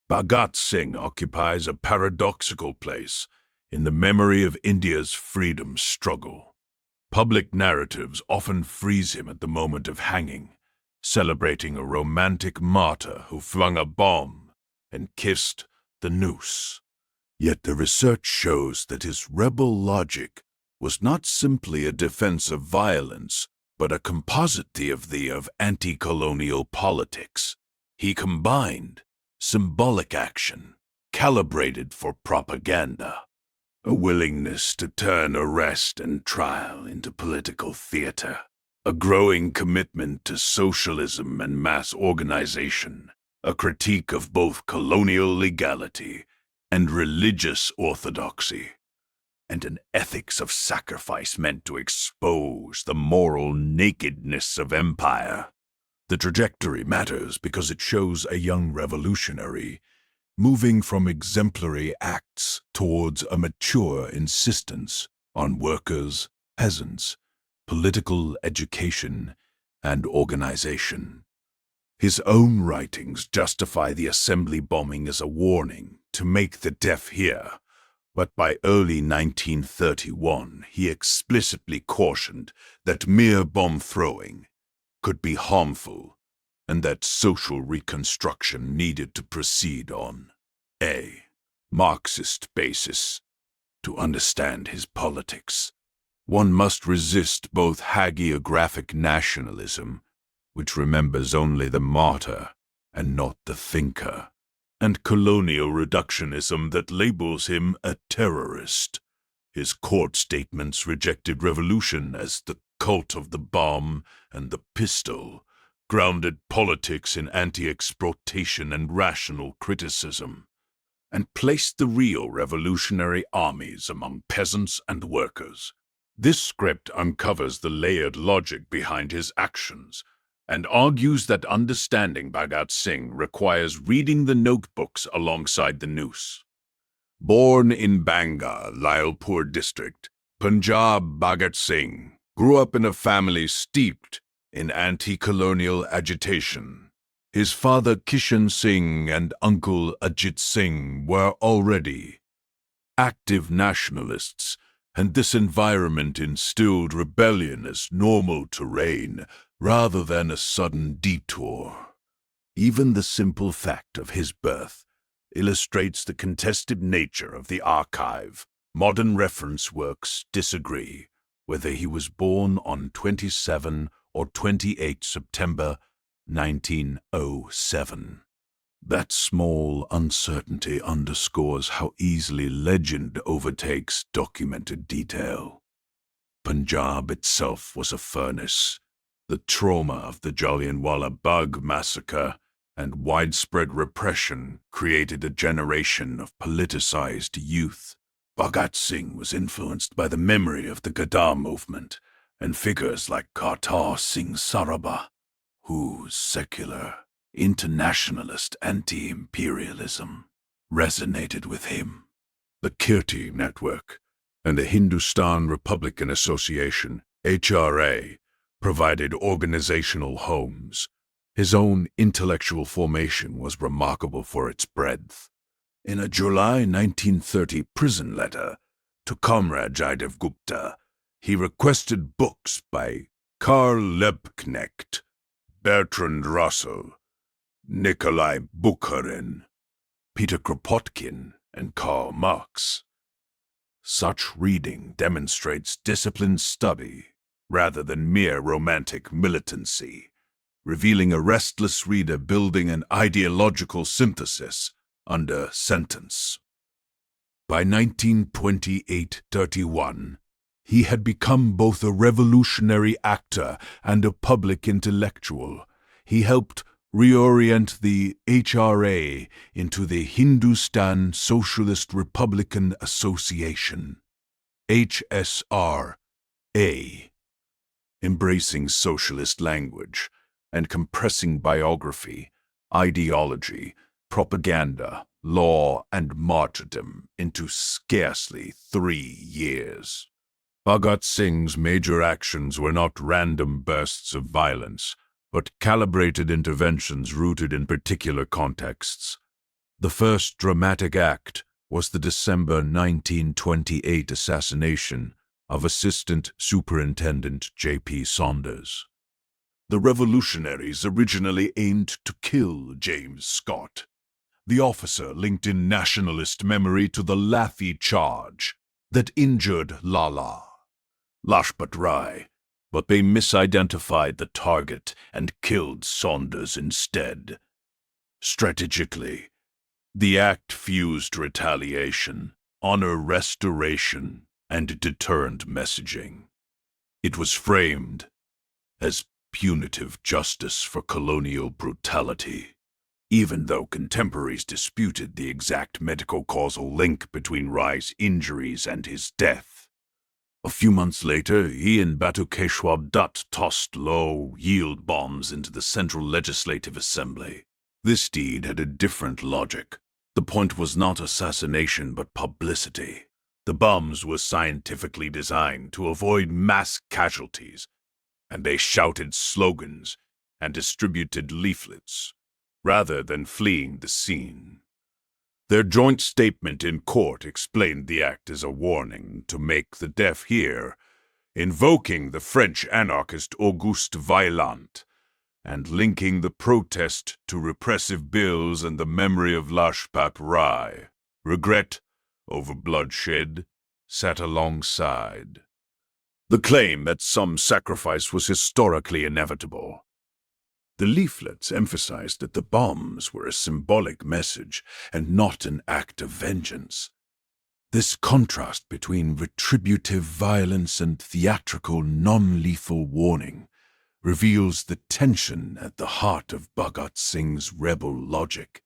Bhagat Singh occupies a paradoxical place in the memory of India's freedom struggle. Public narratives often freeze him at the moment of hanging, celebrating a romantic martyr who flung a bomb and kissed the noose. Yet the research shows that his rebel logic was not simply a defense of violence, but a composite theory of anti-colonial politics. He combined symbolic action, calibrated for propaganda, a willingness to turn arrest and trial into political theater, a growing commitment to socialism and mass organization, a critique of both colonial legality and religious orthodoxy, and an ethics of sacrifice meant to expose the moral nakedness of empire. The trajectory matters because it shows a young revolutionary moving from exemplary acts towards a mature insistence on workers, peasants, political education, and organization. His own writings justify the assembly bombing as a warning to make the deaf hear, but by early 1931 he explicitly cautioned that mere bomb throwing could be harmful and that social reconstruction needed to proceed on a Marxist basis. To understand his politics, one must resist both hagiographic nationalism, which remembers only the martyr and not the thinker, and colonial reductionism that labels him a terrorist. His court statements rejected revolution as the cult of the bomb and the pistol, grounded politics in anti-exploitation and rational criticism, and placed the real revolutionary armies among peasants and workers. This script uncovers the layered logic behind his actions and argues that understanding Bhagat Singh requires reading the notebooks alongside the noose. Born in Banga, Lyalpur district, Punjab, Bhagat Singh grew up in a family steeped in anti-colonial agitation. His father Kishan Singh and uncle Ajit Singh were already active nationalists, and this environment instilled rebellion as normal terrain rather than a sudden detour. Even the simple fact of his birth illustrates the contested nature of the archive. Modern reference works disagree whether he was born on 27 or 28 September 1907. That small uncertainty underscores how easily legend overtakes documented detail. Punjab itself was a furnace. The trauma of the Jallianwala Bagh massacre and widespread repression created a generation of politicized youth. Bhagat Singh was influenced by the memory of the Ghadar movement and figures like Kartar Singh Sarabha, whose secular, internationalist anti-imperialism resonated with him. The Kirti Network and the Hindustan Republican Association, HRA, provided organizational homes. His own intellectual formation was remarkable for its breadth. In a July 1930 prison letter to Comrade Jaidev Gupta, he requested books by Karl Liebknecht, Bertrand Russell, Nikolai Bukharin, Peter Kropotkin, and Karl Marx. Such reading demonstrates disciplined study rather than mere romantic militancy, revealing a restless reader building an ideological synthesis under sentence. By 1928-31, he had become both a revolutionary actor and a public intellectual. He helped reorient the HRA into the Hindustan Socialist Republican Association, HSRA, embracing socialist language and compressing biography, ideology, propaganda, law, and martyrdom into scarcely 3 years. Bhagat Singh's major actions were not random bursts of violence, but calibrated interventions rooted in particular contexts. The first dramatic act was the December 1928 assassination of Assistant Superintendent J.P. Saunders. The revolutionaries originally aimed to kill James Scott, the officer linked in nationalist memory to the Laffey charge that injured Lala Lajpat Rai, but they misidentified the target and killed Saunders instead. Strategically, the act fused retaliation, honor restoration, and deterrent messaging. It was framed as punitive justice for colonial brutality, even though contemporaries disputed the exact medical causal link between Rai's injuries and his death. A few months later, he and Batukeshwar Dutt tossed low-yield bombs into the Central Legislative Assembly. This deed had a different logic. The point was not assassination but publicity. The bombs were scientifically designed to avoid mass casualties, and they shouted slogans and distributed leaflets rather than fleeing the scene. Their joint statement in court explained the act as a warning to make the deaf hear, invoking the French anarchist Auguste Vaillant and linking the protest to repressive bills and the memory of Lajpat Rai. Regret over bloodshed sat alongside the claim that some sacrifice was historically inevitable. The leaflets emphasized that the bombs were a symbolic message and not an act of vengeance. This contrast between retributive violence and theatrical non-lethal warning reveals the tension at the heart of Bhagat Singh's rebel logic.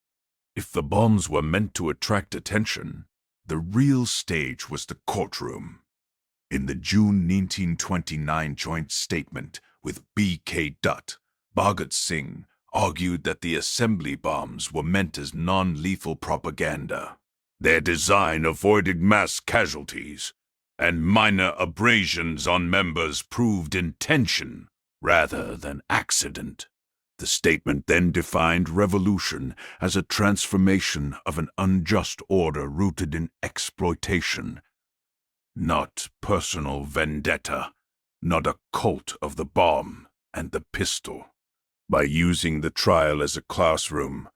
If the bombs were meant to attract attention, the real stage was the courtroom. In the June 1929 joint statement with B.K. Dutt, Bhagat Singh argued that the assembly bombs were meant as non-lethal propaganda. Their design avoided mass casualties, and minor abrasions on members proved intention rather than accident. The statement then defined revolution as a transformation of an unjust order rooted in exploitation, not personal vendetta, not a cult of the bomb and the pistol. By using the trial as a classroom,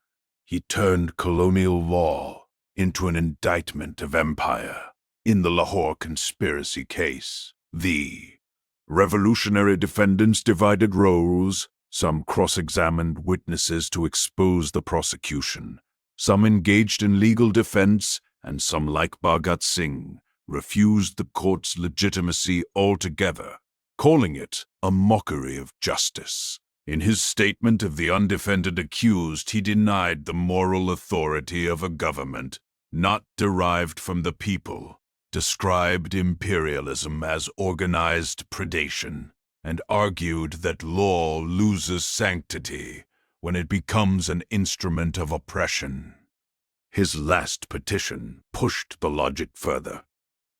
he turned colonial law into an indictment of empire. In the Lahore conspiracy case, the revolutionary defendants divided roles. Some cross-examined witnesses to expose the prosecution. Some engaged in legal defense, and some, like Bhagat Singh, refused the court's legitimacy altogether, calling it a mockery of justice. In his statement of the undefended accused, he denied the moral authority of a government not derived from the people, described imperialism as organized predation, and argued that law loses sanctity when it becomes an instrument of oppression. His last petition pushed the logic further.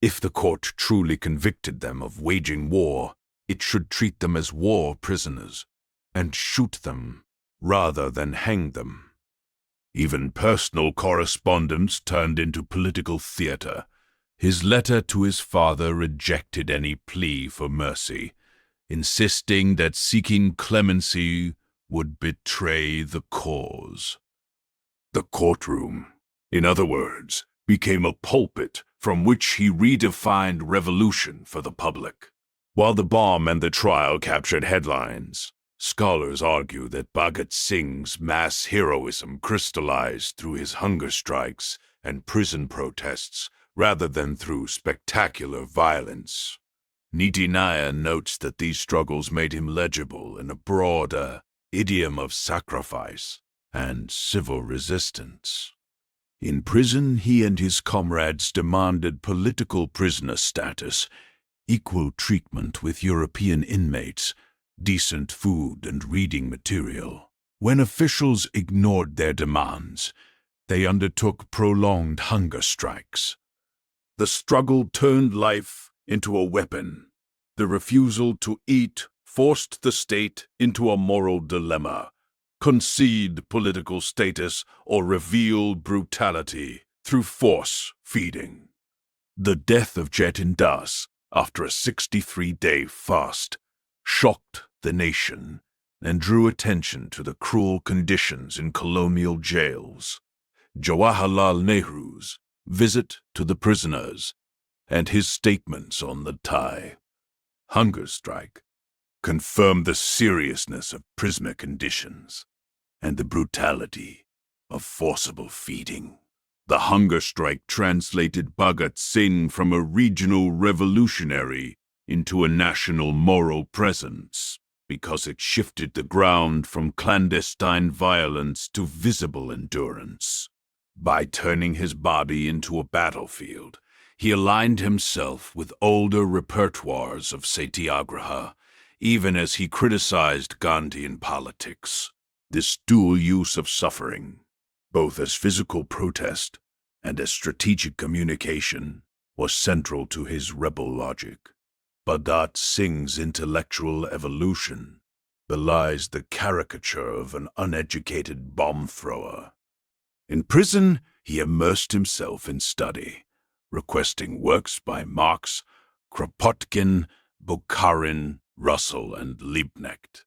If the court truly convicted them of waging war, it should treat them as war prisoners and shoot them rather than hang them. Even personal correspondence turned into political theater. His letter to his father rejected any plea for mercy, insisting that seeking clemency would betray the cause. The courtroom, in other words, became a pulpit from which he redefined revolution for the public. While the bomb and the trial captured headlines, scholars argue that Bhagat Singh's mass heroism crystallized through his hunger strikes and prison protests rather than through spectacular violence. Niti Nair notes that these struggles made him legible in a broader idiom of sacrifice and civil resistance. In prison, he and his comrades demanded political prisoner status, equal treatment with European inmates, decent food and reading material. When officials ignored their demands, they undertook prolonged hunger strikes. The struggle turned life into a weapon. The refusal to eat forced the state into a moral dilemma: concede political status, or reveal brutality through force feeding. The death of Jatin Das, after a 63-day fast, shocked the nation and drew attention to the cruel conditions in colonial jails. Jawaharlal Nehru's visit to the prisoners and his statements on the Thai hunger strike confirmed the seriousness of prisoner conditions and the brutality of forcible feeding. The hunger strike translated Bhagat Singh from a regional revolutionary into a national moral presence because it shifted the ground from clandestine violence to visible endurance. By turning his body into a battlefield, he aligned himself with older repertoires of satyagraha, even as he criticized Gandhian politics. This dual use of suffering, both as physical protest and as strategic communication, was central to his rebel logic. Bhagat Singh's intellectual evolution belies the caricature of an uneducated bomb thrower. In prison, he immersed himself in study, requesting works by Marx, Kropotkin, Bukharin, Russell, and Liebknecht.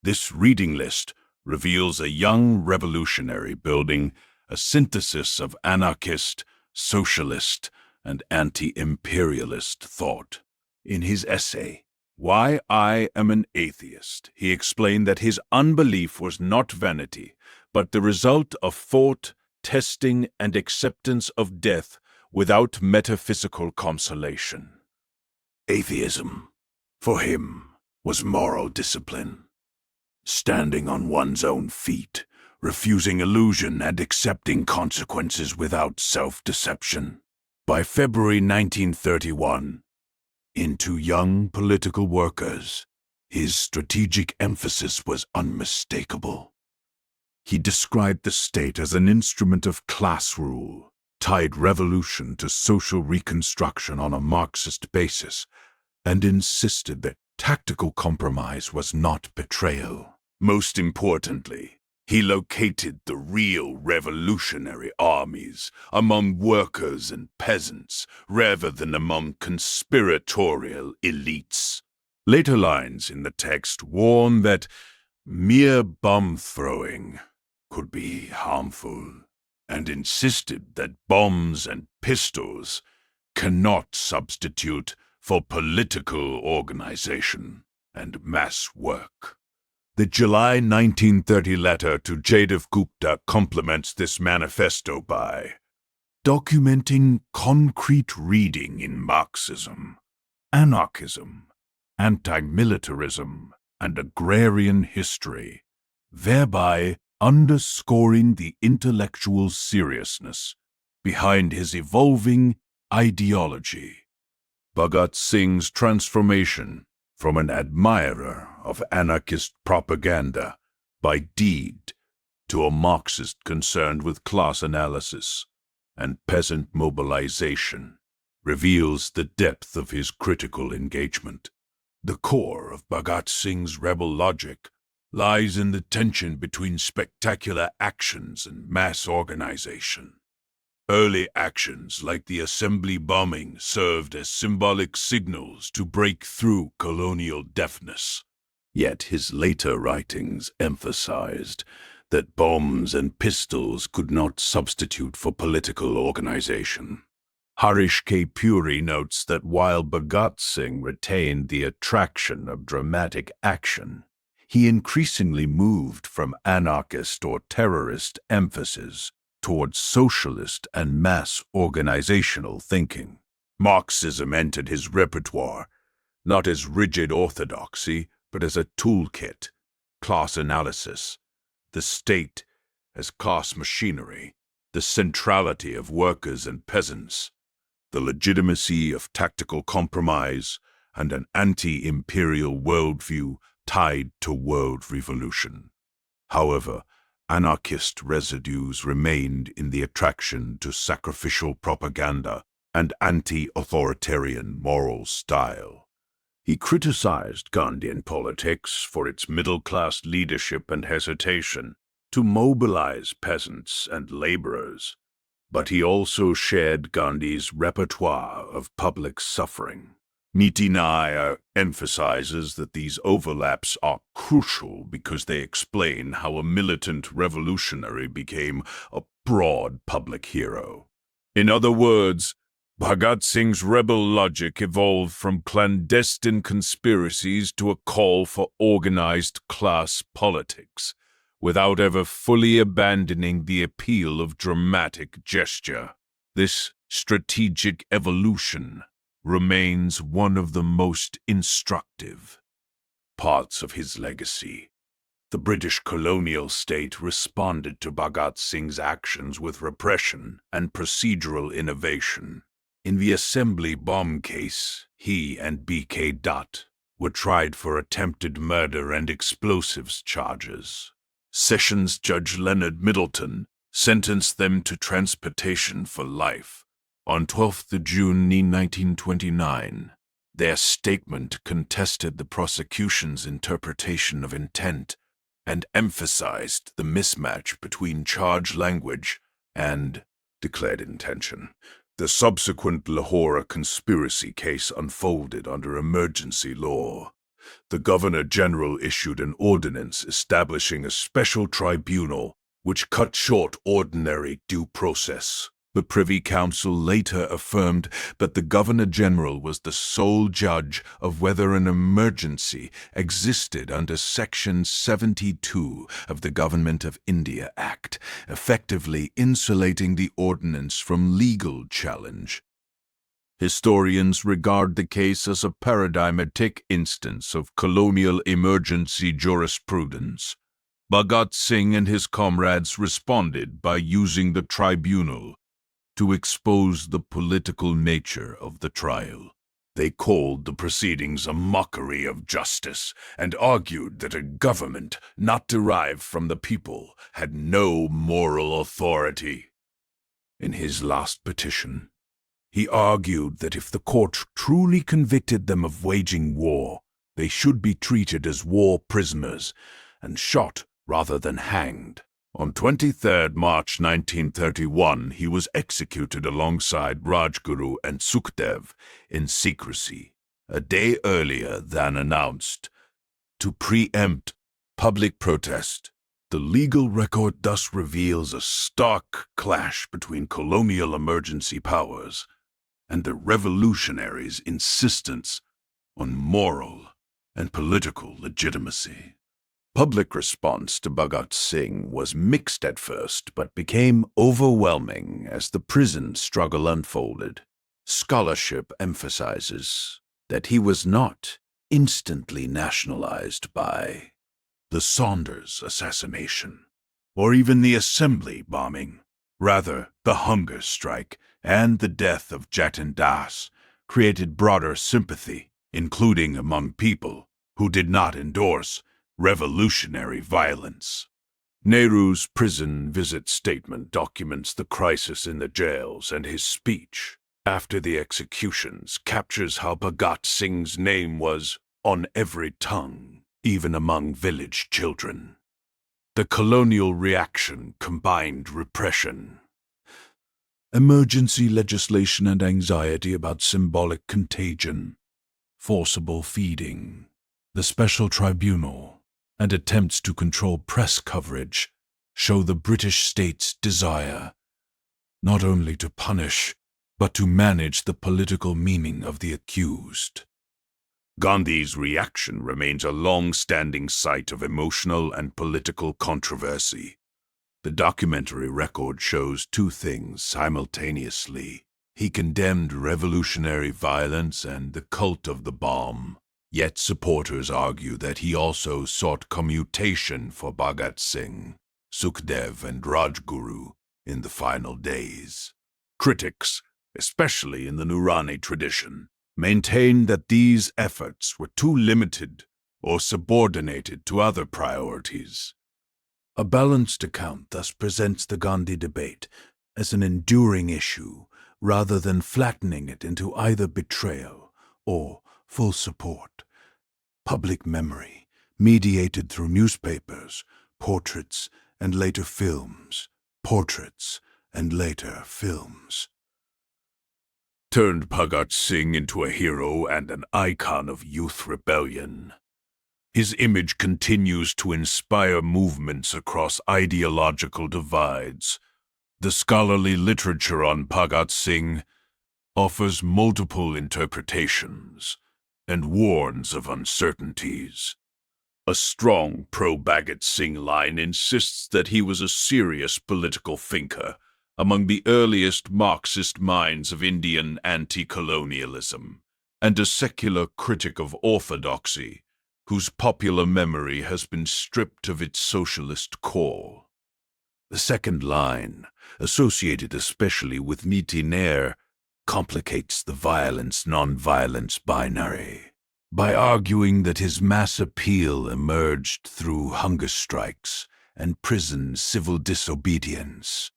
This reading list reveals a young revolutionary building a synthesis of anarchist, socialist, and anti-imperialist thought. In his essay, Why I Am an Atheist, he explained that his unbelief was not vanity, but the result of thought, testing, and acceptance of death without metaphysical consolation. Atheism, for him, was moral discipline. Standing on one's own feet, refusing illusion and accepting consequences without self-deception. By February 1931, into young political workers, his strategic emphasis was unmistakable. He described the state as an instrument of class rule, tied revolution to social reconstruction on a Marxist basis, and insisted that tactical compromise was not betrayal. Most importantly, he located the real revolutionary armies among workers and peasants rather than among conspiratorial elites. Later lines in the text warn that mere bomb throwing could be harmful and insisted that bombs and pistols cannot substitute for political organization and mass work. The July 1930 letter to Jadav Gupta complements this manifesto by documenting concrete reading in Marxism, anarchism, anti-militarism, and agrarian history, thereby underscoring the intellectual seriousness behind his evolving ideology. Bhagat Singh's transformation from an admirer of anarchist propaganda by deed to a Marxist concerned with class analysis and peasant mobilization reveals the depth of his critical engagement. The core of Bhagat Singh's rebel logic lies in the tension between spectacular actions and mass organization. Early actions like the assembly bombing served as symbolic signals to break through colonial deafness. Yet his later writings emphasized that bombs and pistols could not substitute for political organization. Harish K. Puri notes that while Bhagat Singh retained the attraction of dramatic action, he increasingly moved from anarchist or terrorist emphasis towards socialist and mass organizational thinking. Marxism entered his repertoire, not as rigid orthodoxy, but as a toolkit, class analysis, the state as class machinery, the centrality of workers and peasants, the legitimacy of tactical compromise, and an anti-imperial worldview tied to world revolution. However, anarchist residues remained in the attraction to sacrificial propaganda and anti-authoritarian moral style. He criticized Gandhian politics for its middle-class leadership and hesitation to mobilize peasants and laborers, but he also shared Gandhi's repertoire of public suffering. Niti Nair emphasizes that these overlaps are crucial because they explain how a militant revolutionary became a broad public hero. In other words, Bhagat Singh's rebel logic evolved from clandestine conspiracies to a call for organized class politics, without ever fully abandoning the appeal of dramatic gesture. This strategic evolution remains one of the most instructive parts of his legacy. The British colonial state responded to Bhagat Singh's actions with repression and procedural innovation. In the assembly bomb case, he and B.K. Dutt were tried for attempted murder and explosives charges. Sessions Judge Leonard Middleton sentenced them to transportation for life. On 12th June 1929, their statement contested the prosecution's interpretation of intent and emphasized the mismatch between charge language and declared intention. The subsequent Lahore conspiracy case unfolded under emergency law. The Governor-General issued an ordinance establishing a special tribunal which cut short ordinary due process. The Privy Council later affirmed that the Governor-General was the sole judge of whether an emergency existed under Section 72 of the Government of India Act, effectively insulating the ordinance from legal challenge. Historians regard the case as a paradigmatic instance of colonial emergency jurisprudence. Bhagat Singh and his comrades responded by using the tribunal to expose the political nature of the trial. They called the proceedings a mockery of justice and argued that a government not derived from the people had no moral authority. In his last petition, he argued that if the court truly convicted them of waging war, they should be treated as war prisoners and shot rather than hanged. On 23 March 1931, he was executed alongside Rajguru and Sukhdev in secrecy, a day earlier than announced, to preempt public protest. The legal record thus reveals a stark clash between colonial emergency powers and the revolutionaries' insistence on moral and political legitimacy. Public response to Bhagat Singh was mixed at first, but became overwhelming as the prison struggle unfolded. Scholarship emphasizes that he was not instantly nationalized by the Saunders assassination, or even the assembly bombing. Rather, the hunger strike and the death of Jatin Das created broader sympathy, including among people who did not endorse revolutionary violence. Nehru's prison visit statement documents the crisis in the jails, and his speech after the executions captures how Bhagat Singh's name was on every tongue, even among village children. The colonial reaction combined repression, emergency legislation, and anxiety about symbolic contagion, forcible feeding, the special tribunal, and attempts to control press coverage show the British state's desire not only to punish, but to manage the political meaning of the accused. Gandhi's reaction remains a long-standing site of emotional and political controversy. The documentary record shows two things simultaneously. He condemned revolutionary violence and the cult of the bomb. Yet supporters argue that he also sought commutation for Bhagat Singh, Sukhdev, and Rajguru in the final days. Critics, especially in the Nurani tradition, maintain that these efforts were too limited or subordinated to other priorities. A balanced account thus presents the Gandhi debate as an enduring issue rather than flattening it into either betrayal or full support. Public memory, mediated through newspapers, portraits, and later films. Portraits, and later films. Turned Bhagat Singh into a hero and an icon of youth rebellion. His image continues to inspire movements across ideological divides. The scholarly literature on Bhagat Singh offers multiple interpretations and warns of uncertainties. A strong pro-Bhagat Singh line insists that he was a serious political thinker, among the earliest Marxist minds of Indian anti-colonialism, and a secular critic of orthodoxy, whose popular memory has been stripped of its socialist core. The second line, associated especially with Mitinair, complicates the violence-non-violence binary by arguing that his mass appeal emerged through hunger strikes and prison civil disobedience,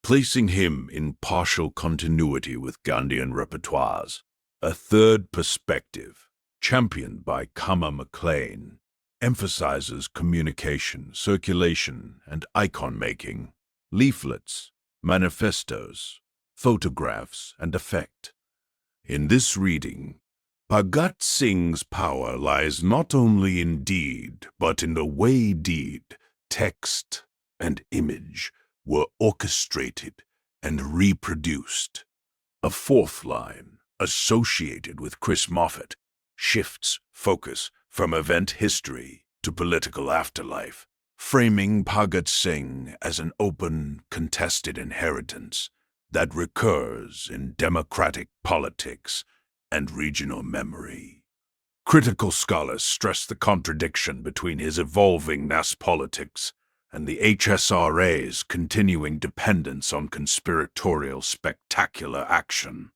placing him in partial continuity with Gandhian repertoires. A third perspective, championed by Kama MacLean, emphasizes communication, circulation, and icon-making, leaflets, manifestos, photographs, and effect. In this reading, Bhagat Singh's power lies not only in deed, but in the way deed, text, and image were orchestrated and reproduced. A fourth line, associated with Chris Moffat, shifts focus from event history to political afterlife, framing Bhagat Singh as an open, contested inheritance that recurs in democratic politics and regional memory. Critical scholars stress the contradiction between his evolving mass politics and the HSRA's continuing dependence on conspiratorial spectacular action.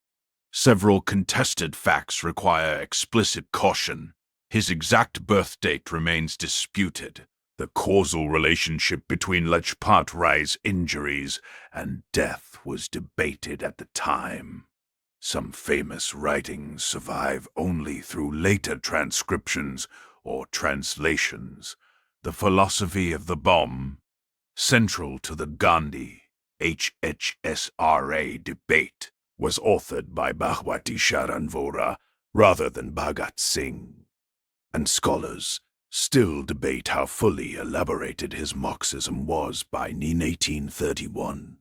Several contested facts require explicit caution. His exact birth date remains disputed. The causal relationship between Lajpat Rai's injuries and death was debated at the time. Some famous writings survive only through later transcriptions or translations. The philosophy of the bomb, central to the Gandhi HHSRA debate, was authored by Bhagwati Sharan Vora rather than Bhagat Singh, and scholars still debate how fully elaborated his Marxism was by 1831.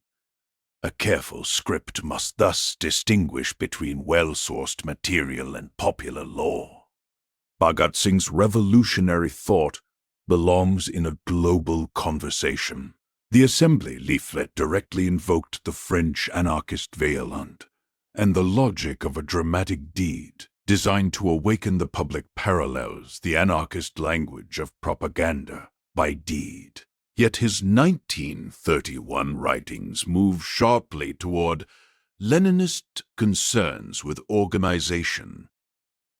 A careful script must thus distinguish between well-sourced material and popular lore. Bhagat Singh's revolutionary thought belongs in a global conversation. The assembly leaflet directly invoked the French anarchist Vaillant, and the logic of a dramatic deed designed to awaken the public parallels the anarchist language of propaganda by deed. Yet his 1931 writings move sharply toward Leninist concerns with organization,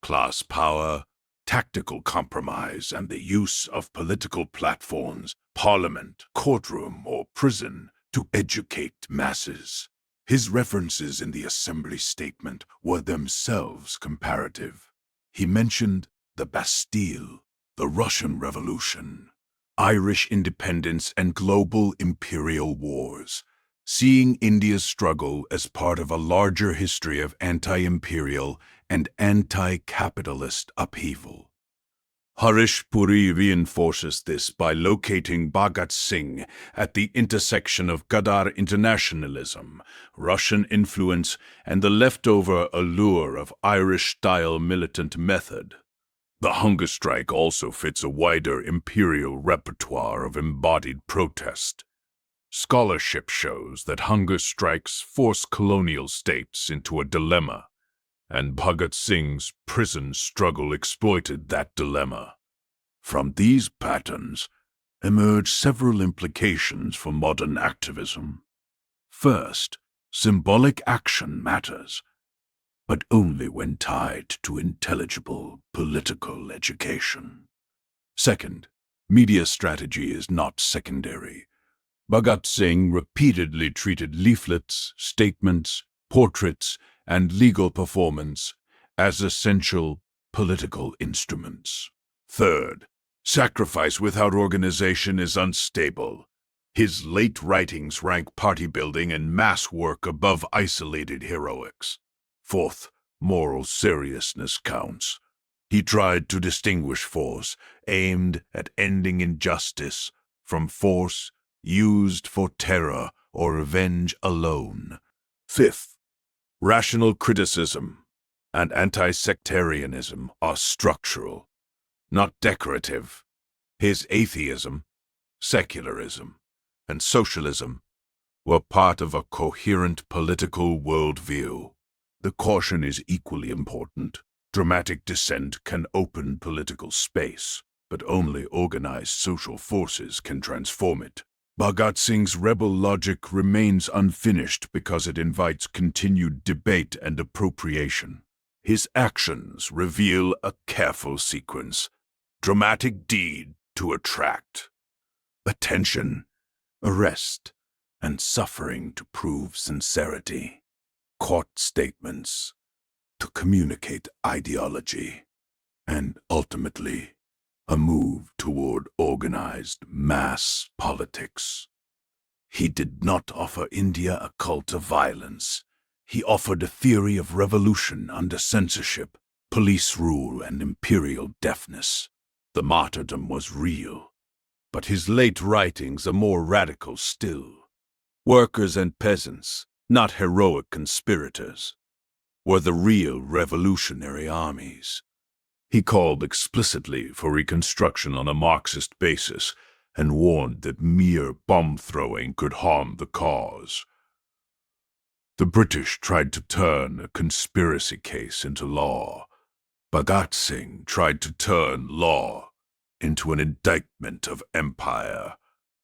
class power, tactical compromise, and the use of political platforms, parliament, courtroom, or prison to educate masses. His references in the Assembly statement were themselves comparative. He mentioned the Bastille, the Russian Revolution, Irish independence, and global imperial wars, seeing India's struggle as part of a larger history of anti-imperial and anti-capitalist upheaval. Harish Puri reinforces this by locating Bhagat Singh at the intersection of Gadar internationalism, Russian influence, and the leftover allure of Irish-style militant method. The hunger strike also fits a wider imperial repertoire of embodied protest. Scholarship shows that hunger strikes force colonial states into a dilemma, and Bhagat Singh's prison struggle exploited that dilemma. From these patterns emerge several implications for modern activism. First, symbolic action matters, but only when tied to intelligible political education. Second, media strategy is not secondary. Bhagat Singh repeatedly treated leaflets, statements, portraits, and legal performance as essential political instruments. Third, sacrifice without organization is unstable. His late writings rank party building and mass work above isolated heroics. Fourth, moral seriousness counts. He tried to distinguish force aimed at ending injustice from force used for terror or revenge alone. Fifth, rational criticism and anti-sectarianism are structural, not decorative. His atheism, secularism, and socialism were part of a coherent political worldview. The caution is equally important. Dramatic dissent can open political space, but only organized social forces can transform it. Bhagat Singh's rebel logic remains unfinished because it invites continued debate and appropriation. His actions reveal a careful sequence: dramatic deed to attract attention, arrest, and suffering to prove sincerity, court statements to communicate ideology, and ultimately a move toward organized mass politics. He did not offer India a cult of violence. He offered a theory of revolution under censorship, police rule, and imperial deafness. The martyrdom was real, but his late writings are more radical still. Workers and peasants, not heroic conspirators, were the real revolutionary armies. He called explicitly for reconstruction on a Marxist basis and warned that mere bomb-throwing could harm the cause. The British tried to turn a conspiracy case into law. Bhagat Singh tried to turn law into an indictment of empire.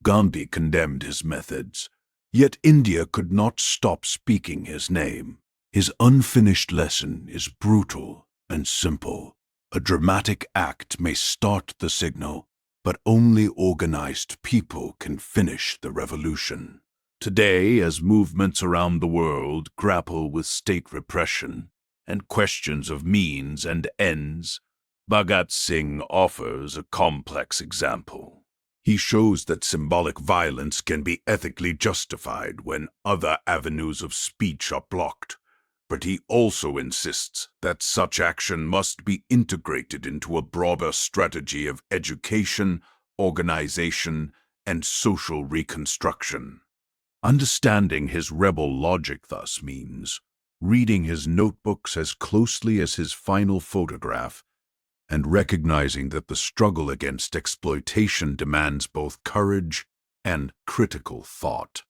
Gandhi condemned his methods, yet India could not stop speaking his name. His unfinished lesson is brutal and simple. A dramatic act may start the signal, but only organized people can finish the revolution. Today, as movements around the world grapple with state repression and questions of means and ends, Bhagat Singh offers a complex example. He shows that symbolic violence can be ethically justified when other avenues of speech are blocked. But he also insists that such action must be integrated into a broader strategy of education, organization, and social reconstruction. Understanding his rebel logic thus means reading his notebooks as closely as his final photograph and recognizing that the struggle against exploitation demands both courage and critical thought.